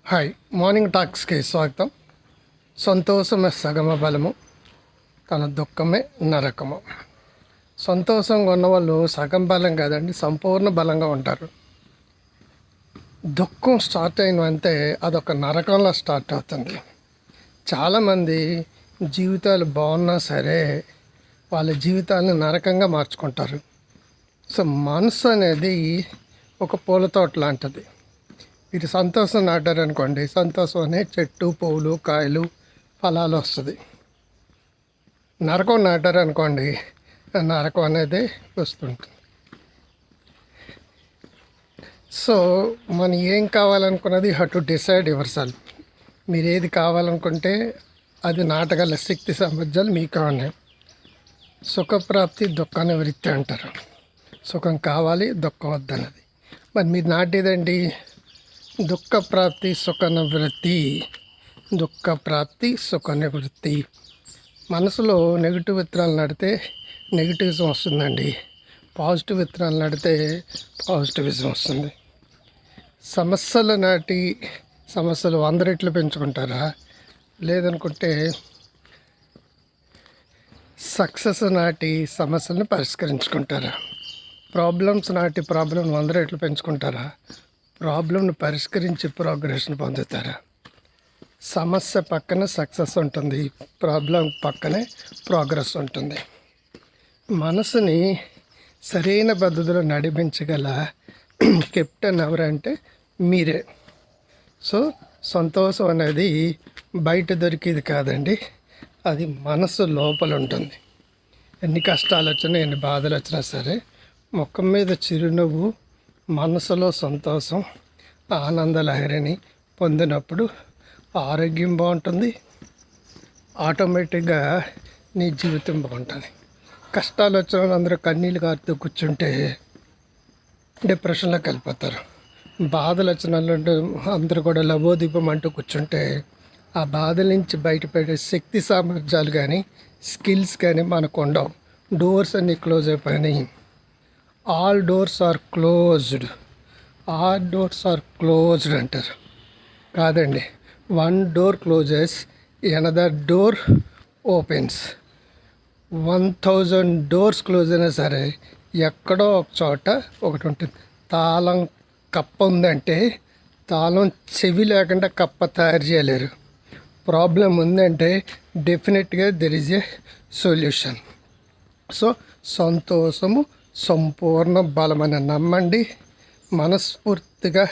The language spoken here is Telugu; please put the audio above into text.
హాయ్, మార్నింగ్ టాక్స్కి స్వాగతం. సంతోషమే సగమ బలము, తన దుఃఖమే నరకము. సంతోషంగా ఉన్నవాళ్ళు సగం బలం కాదండి, సంపూర్ణ బలంగా ఉంటారు. దుఃఖం స్టార్ట్ అయినంతే అదొక నరకంలో స్టార్ట్ అవుతుంది. చాలామంది జీవితాలు బాగున్నా సరే వాళ్ళ జీవితాలను నరకంగా మార్చుకుంటారు. సో మనసు అనేది ఒక పూల తోట లాంటిది. మీరు సంతోషం నాటారనుకోండి, సంతోషం అనే చెట్టు, పువ్వులు, కాయలు, ఫలాలు వస్తుంది. నరకం నాటారనుకోండి, నరకం అనేది వస్తుంటుంది. సో మనం ఏం కావాలనుకున్నది how to decide yourself. మీరు ఏది కావాలనుకుంటే అది నాటగల శక్తి సామర్థ్యాలు మీకు ఉన్నాయి. సుఖప్రాప్తి దుఃఖ నివృత్తి అంటారు. సుఖం కావాలి, దుఃఖం వద్దన్నది. మరి మీరు నాటేదండి దుఃఖ ప్రాప్తి సుఖ నివృత్తి. దుఃఖ ప్రాప్తి సుఖ నివృత్తి. మనసులో నెగిటివ్ విత్తనాలు నడితే నెగిటివిజం వస్తుందండి. పాజిటివ్ విత్తనాలు నడితే పాజిటివిజం వస్తుంది. సమస్యలు నాటి సమస్యలు 100 రెట్లు పెంచుకుంటారా, లేదనుకుంటే సక్సెస్ నాటి సమస్యలను పరిష్కరించుకుంటారా? ప్రాబ్లమ్స్ నాటి ప్రాబ్లం 100 రెట్లు పెంచుకుంటారా, ప్రాబ్లంను పరిష్కరించి ప్రోగ్రెస్ని పొందుతారా? సమస్య పక్కన సక్సెస్ ఉంటుంది, ప్రాబ్లం పక్కనే ప్రోగ్రెస్ ఉంటుంది. మనసుని సరైన పద్ధతిలో నడిపించగల కెప్టెన్ ఎవరంటే మీరే. సో సంతోషం అనేది బయట దొరికేది కాదండి, అది మనసు లోపల ఉంటుంది. ఎన్ని కష్టాలు వచ్చినా, ఎన్ని బాధలు వచ్చినా సరే ముఖం మీద చిరునవ్వు, మనసులో సంతోషం, ఆనంద లహరిని పొందినప్పుడు ఆరోగ్యం బాగుంటుంది, ఆటోమేటిక్గా నీ జీవితం బాగుంటుంది. కష్టాలు వచ్చిన అందరూ కన్నీళ్ళు కారుతూ కూర్చుంటే డిప్రెషన్లోకి వెళ్ళిపోతారు. బాధలు వచ్చిన అందరూ కూడా లబోదీపం అంటూ కూర్చుంటే ఆ బాధల నుంచి బయటపడే శక్తి సామర్థ్యాలు కానీ స్కిల్స్ కానీ మనకు ఉండవు. డోర్స్ అన్నీ క్లోజ్ అయిపోయినాయి. All doors are closed. All doors are closed అంటారు. కాదండి, 1 door closes, another door opens. 1000 doors close అయినా సరే ఎక్కడో ఒక చోట ఒకటి ఉంటుంది. తాళం కప్ప ఉందంటే తాళం చెవి లేకుండా కప్ప తయారు చేయలేరు. ప్రాబ్లం ఉందంటే డెఫినెట్గా there is a solution. So సంతోషము సంపూర్ణ బలమని నమ్మండి. మనస్ఫూర్తిగా